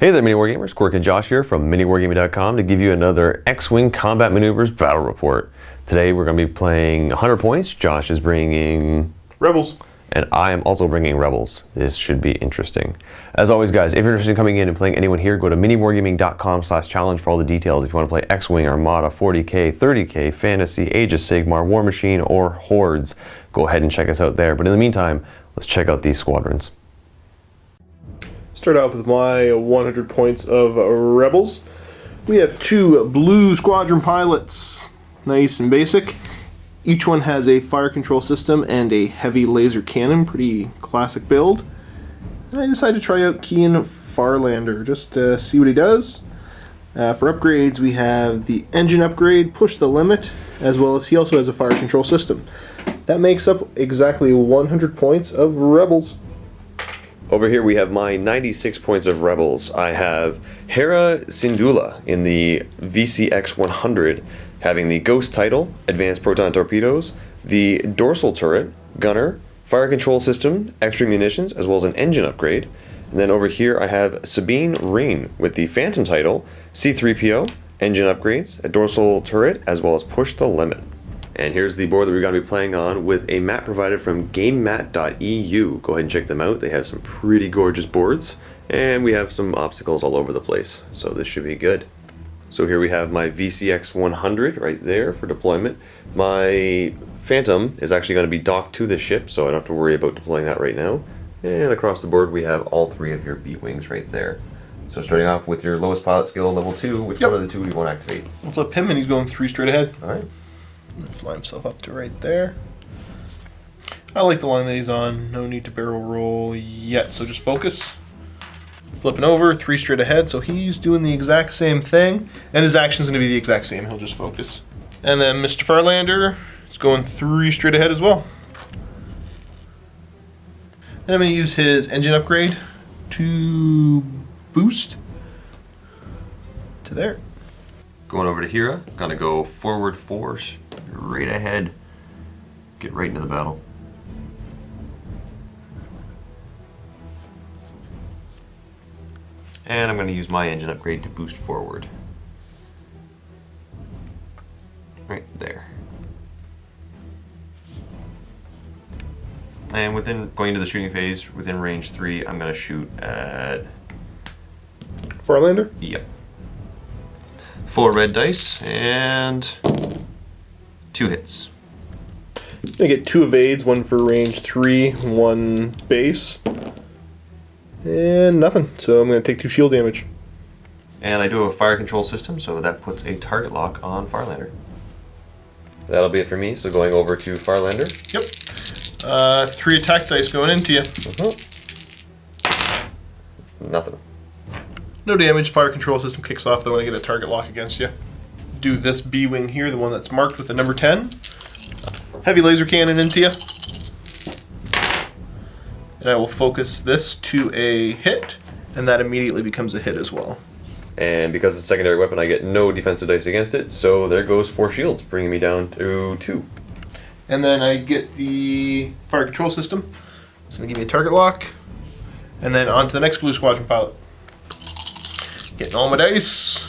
Hey there, MiniWarGamers. Quirk and Josh here from MiniWarGaming.com to give you another X-Wing Combat Maneuvers Battle Report. Today we're going to be playing 100 points. Josh is bringing Rebels. And I am also bringing Rebels. This should be interesting. As always, guys, if you're interested in coming in and playing anyone here, go to MiniWarGaming.com/challenge for all the details. If you want to play X-Wing, Armada, 40K, 30K, Fantasy, Age of Sigmar, War Machine, or Hordes, go ahead and check us out there. But in the meantime, let's check out these squadrons. Start off with my 100 points of Rebels. We have two blue squadron pilots. Nice and basic. Each one has a fire control system and a heavy laser cannon. Pretty classic build. And I decided to try out Keen Farlander just to see what he does. For upgrades, we have the engine upgrade, push the limit, as well as he also has a fire control system. That makes up exactly 100 points of Rebels. Over here we have my 96 points of Rebels. I have Hera Syndulla in the VCX 100, having the Ghost title, Advanced Proton Torpedoes, the Dorsal Turret, Gunner, Fire Control System, Extra Munitions, as well as an engine upgrade. And then over here I have Sabine Wren with the Phantom title, C-3PO, engine upgrades, a Dorsal Turret, as well as Push the Limit. And here's the board that we're going to be playing on with a map provided from GameMat.eu. Go ahead and check them out. They have some pretty gorgeous boards, and we have some obstacles all over the place, so this should be good. So here we have my VCX 100 right there for deployment. My Phantom is actually going to be docked to the ship, so I don't have to worry about deploying that right now. And across the board we have all three of your B-Wings right there. So starting off with your lowest pilot skill, level 2, which one of the two you want to activate? I'll flip him and he's going 3 straight ahead. Alright. Fly himself up to right there. I like the line that he's on. No need to barrel roll yet, so just focus. Flipping over, 3 straight ahead, so he's doing the exact same thing, and his action's going to be the exact same. He'll just focus. And then Mr. Farlander is going 3 straight ahead as well. Then I'm going to use his engine upgrade to boost to there. Going over to Hera, gonna go forward 4, straight ahead, get right into the battle. And I'm gonna use my engine upgrade to boost forward. Right there. And within going into the shooting phase, within range 3, I'm gonna shoot at Farlander? Yep. 4 red dice and 2 hits. I get 2 evades, 1 for range 3, 1 base, and nothing. So I'm going to take 2 shield damage. And I do have a fire control system, so that puts a target lock on Farlander. That'll be it for me, so going over to Farlander. Yep. 3 attack dice going into you. Nothing. No damage. Fire control system kicks off though when I get a target lock against you. Do this B-wing here, the one that's marked with the number 10. Heavy laser cannon into you. And I will focus this to a hit, and that immediately becomes a hit as well. And because it's a secondary weapon, I get no defensive dice against it, so there goes 4 shields, bringing me down to 2. And then I get the fire control system. It's going to give me a target lock. And then on to the next blue squadron pilot. Getting all my dice.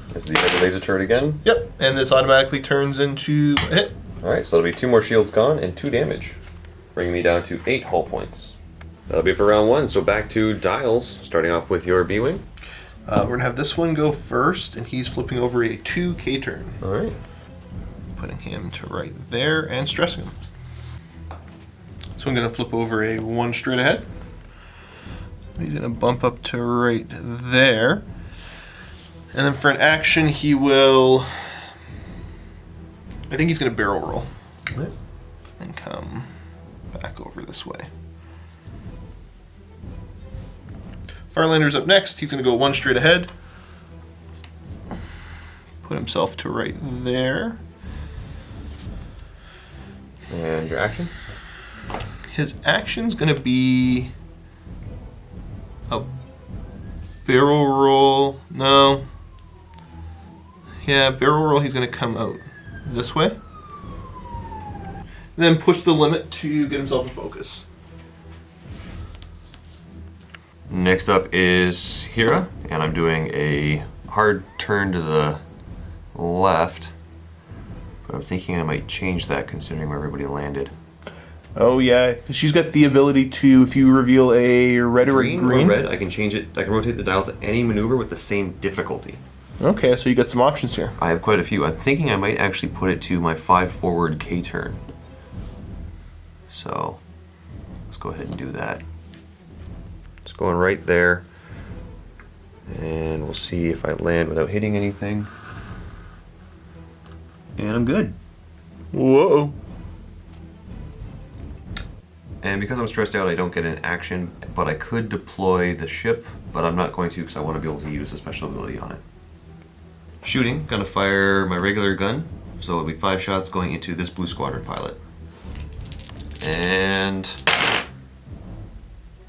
There's the heavy laser turret again. Yep, and this automatically turns into a hit. Alright, so that'll be 2 more shields gone and 2 damage, bringing me down to 8 hull points. That'll be it for round 1, so back to Dials, starting off with your B-Wing. We're going to have this one go first, and he's flipping over a 2K turn. Alright. Putting him to right there and stressing him. So I'm going to flip over a 1 straight ahead. He's going to bump up to right there. And then for an action, he will... I think he's going to barrel roll. Right. And come back over this way. Farlander's up next. He's going to go 1 straight ahead. Put himself to right there. And your action? His action's going to be a barrel roll. No. Yeah, barrel roll. He's going to come out this way. And then push the limit to get himself in focus. Next up is Hera, and I'm doing a hard turn to the left. But I'm thinking I might change that considering where everybody landed. Oh yeah, 'cause she's got the ability to, if you reveal a red or a green. Or red, I can change it. I can rotate the dial to any maneuver with the same difficulty. Okay, so you got some options here. I have quite a few. I'm thinking I might actually put it to my 5 forward K turn. So let's go ahead and do that. It's going right there. And we'll see if I land without hitting anything. And I'm good. Whoa. And because I'm stressed out, I don't get an action, but I could deploy the ship, but I'm not going to because I want to be able to use a special ability on it. Shooting, gonna fire my regular gun, so it'll be 5 shots going into this blue squadron pilot. And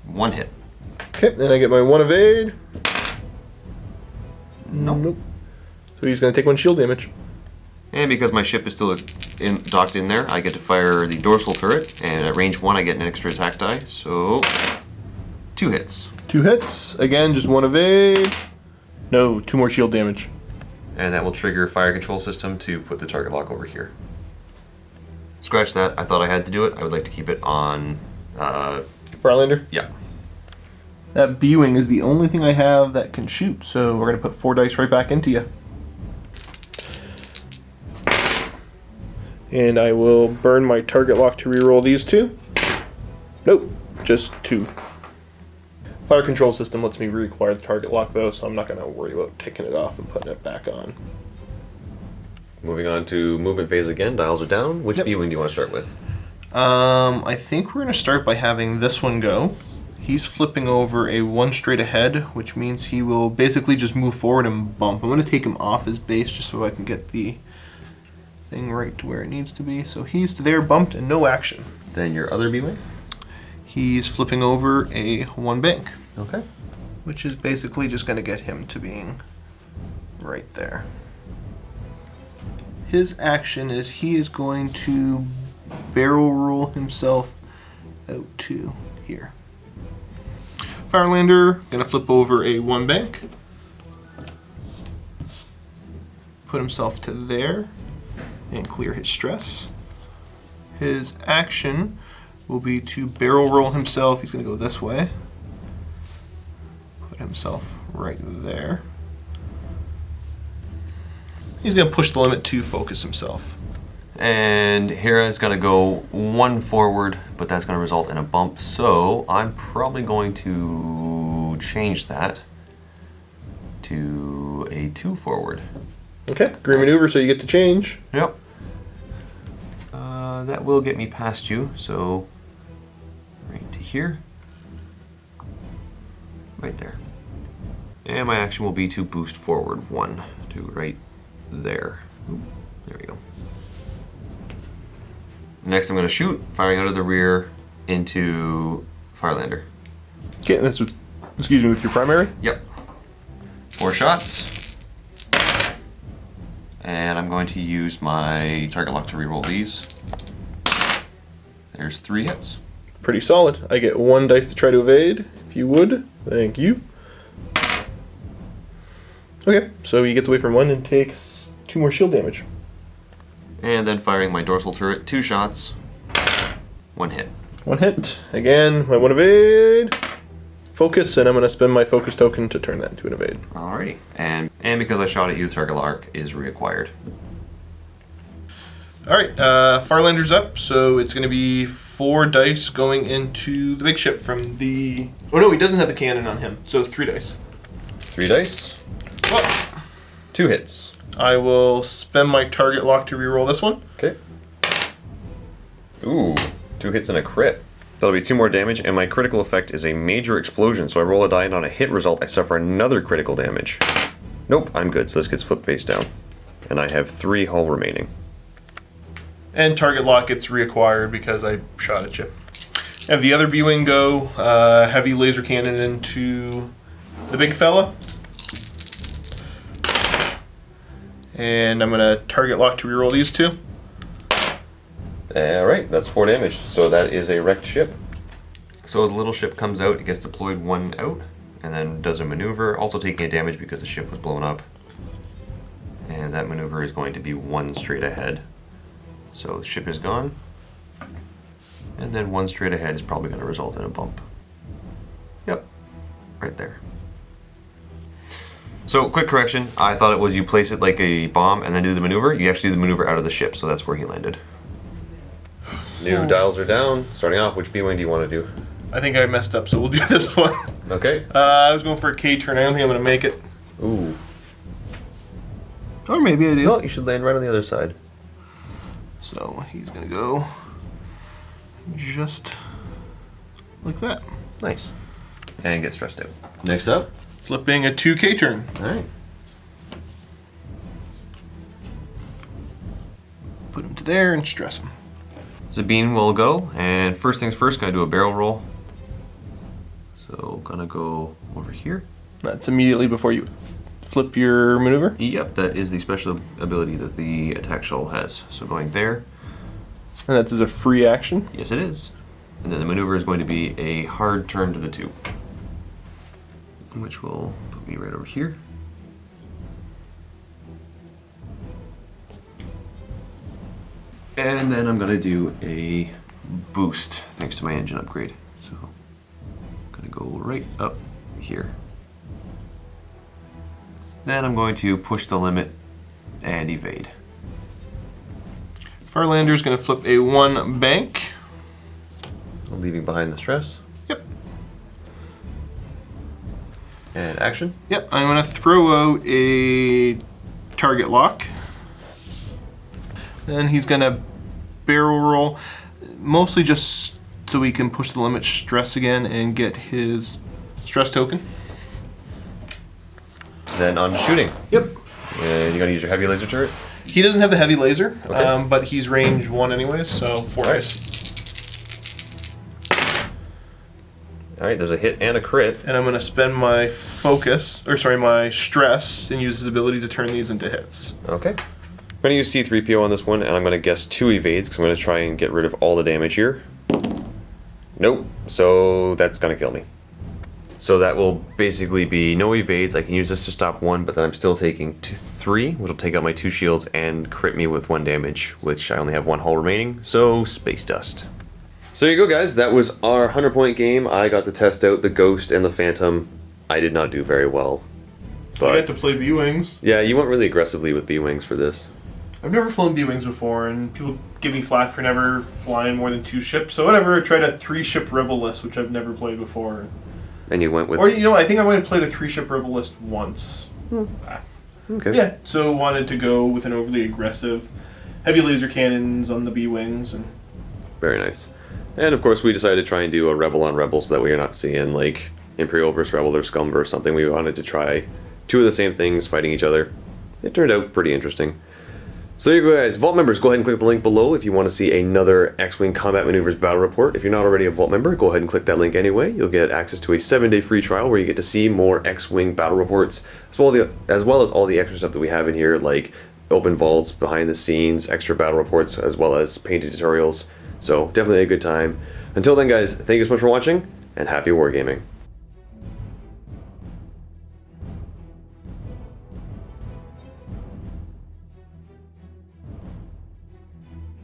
1 hit. Okay, then I get my 1 evade. Nope. So he's going to take 1 shield damage. And because my ship is still docked in there, I get to fire the dorsal turret, and at range 1 I get an extra attack die, so 2 hits. 2 hits. Again, just 1 evade. No, 2 more shield damage. And that will trigger fire control system to put the target lock over here. Scratch that. I thought I had to do it. I would like to keep it on... Firelander? Yeah. That B-Wing is the only thing I have that can shoot, so we're going to put 4 dice right back into you. And I will burn my target lock to reroll these 2. Nope, just 2. Fire control system lets me reacquire the target lock though, so I'm not going to worry about taking it off and putting it back on. Moving on to movement phase again. Dials are down. Which B-Wing do you want to start with? I think we're going to start by having this one go. He's flipping over a 1 straight ahead, which means he will basically just move forward and bump. I'm going to take him off his base just so I can get the thing right to where it needs to be. So he's there, bumped, and no action. Then your other B-Wing? He's flipping over a 1 bank. Okay. Which is basically just going to get him to being right there. His action is he is going to barrel roll himself out to here. Firelander, going to flip over a 1 bank. Put himself to there and clear his stress. His action will be to barrel roll himself. He's going to go this way. Put himself right there. He's going to push the limit to focus himself. And Hera's going to go 1 forward, but that's going to result in a bump. So I'm probably going to change that to a 2 forward. Okay, green maneuver, so you get to change. Yep. That will get me past you, so right to here. Right there. And my action will be to boost forward 1 to right there. Ooh, there we go. Next I'm going to shoot, firing out of the rear into Firelander. Okay, this was, excuse me, with your primary? Yep. 4 shots. And I'm going to use my target lock to reroll these. There's 3 hits. Pretty solid. I get 1 dice to try to evade, if you would. Thank you. Okay, so he gets away from 1 and takes 2 more shield damage. And then firing my dorsal turret, 2 shots, 1 hit. 1 hit. Again, my 1 evade. Focus, and I'm going to spend my focus token to turn that into an evade. Alrighty. And because I shot at you, the target lock is reacquired. Alright, Farlander's up, so it's going to be 4 dice going into the big ship from the... Oh no, he doesn't have the cannon on him, so 3 dice. 3 dice. Well, 2 hits. I will spend my target lock to reroll this one. Okay. Ooh, 2 hits and a crit. That'll be 2 more damage, and my critical effect is a major explosion, so I roll a die, and on a hit result, I suffer another critical damage. Nope, I'm good, so this gets flipped face down. And I have 3 hull remaining. And target lock gets reacquired because I shot at you. Have the other B-Wing go, heavy laser cannon into the big fella. And I'm going to target lock to reroll these 2. Alright, that's 4 damage, so that is a wrecked ship. So the little ship comes out, it gets deployed 1 out, and then does a maneuver, also taking a damage because the ship was blown up. And that maneuver is going to be 1 straight ahead. So the ship is gone, and then 1 straight ahead is probably going to result in a bump. Yep, right there. So, quick correction, I thought it was you place it like a bomb and then do the maneuver. You actually do the maneuver out of the ship, so that's where he landed. New dials are down. Starting off, which B-wing do you want to do? I think I messed up, so we'll do this one. Okay. I was going for a K turn. I don't think I'm going to make it. Ooh. Or maybe I do. No, you should land right on the other side. So he's going to go just like that. Nice. And get stressed out. Next up. Flipping a 2K turn. Alright. Put him to there and stress him. Sabine will go, and first things first, gonna do a barrel roll. So gonna go over here. That's immediately before you flip your maneuver? Yep, that is the special ability that the attack shuttle has. So going there. And that is a free action? Yes, it is. And then the maneuver is going to be a hard turn to the 2. Which will put me right over here. And then I'm going to do a boost thanks to my engine upgrade. So I'm going to go right up here. Then I'm going to push the limit and evade. Farlander is going to flip a 1 bank. Leaving behind the stress. Yep. And action. Yep, I'm going to throw out a target lock. Then he's going to barrel roll, mostly just so we can push the limit stress again and get his stress token. Then on to shooting. Yep. And you're going to use your heavy laser turret. He doesn't have the heavy laser, Okay. but he's range 1 anyways, so 4 All right. dice. Alright, there's a hit and a crit. And I'm going to spend my focus, or sorry, my stress, and use his ability to turn these into hits. Okay. I'm going to use C-3PO on this one, and I'm going to guess 2 evades, because I'm going to try and get rid of all the damage here. Nope. So that's going to kill me. So that will basically be no evades. I can use this to stop 1, but then I'm still taking 3, which will take out my 2 shields and crit me with 1 damage, which I only have 1 hull remaining, so space dust. So there you go, guys. That was our 100-point game. I got to test out the Ghost and the Phantom. I did not do very well. I got to play B-Wings. Yeah, you went really aggressively with B-Wings for this. I've never flown B-Wings before, and people give me flack for never flying more than 2 ships. So whatever, I tried a 3-ship Rebel list, which I've never played before. And you went with... Or, you know, I think I might have played a 3-ship Rebel list once. Okay. Yeah, so wanted to go with an overly aggressive, heavy laser cannons on the B-Wings. And Very nice. And of course we decided to try and do a Rebel on Rebel so that we are not seeing like Imperial versus Rebel or Scum versus something. We wanted to try 2 of the same things fighting each other. It turned out pretty interesting. So there you go, guys. Vault members, go ahead and click the link below if you want to see another X-Wing Combat Maneuvers Battle Report. If you're not already a Vault member, go ahead and click that link anyway. You'll get access to a 7-day free trial where you get to see more X-Wing Battle Reports, as well as all the extra stuff that we have in here, like open vaults, behind the scenes, extra battle reports, as well as painted tutorials. So definitely a good time. Until then, guys, thank you so much for watching, and happy wargaming.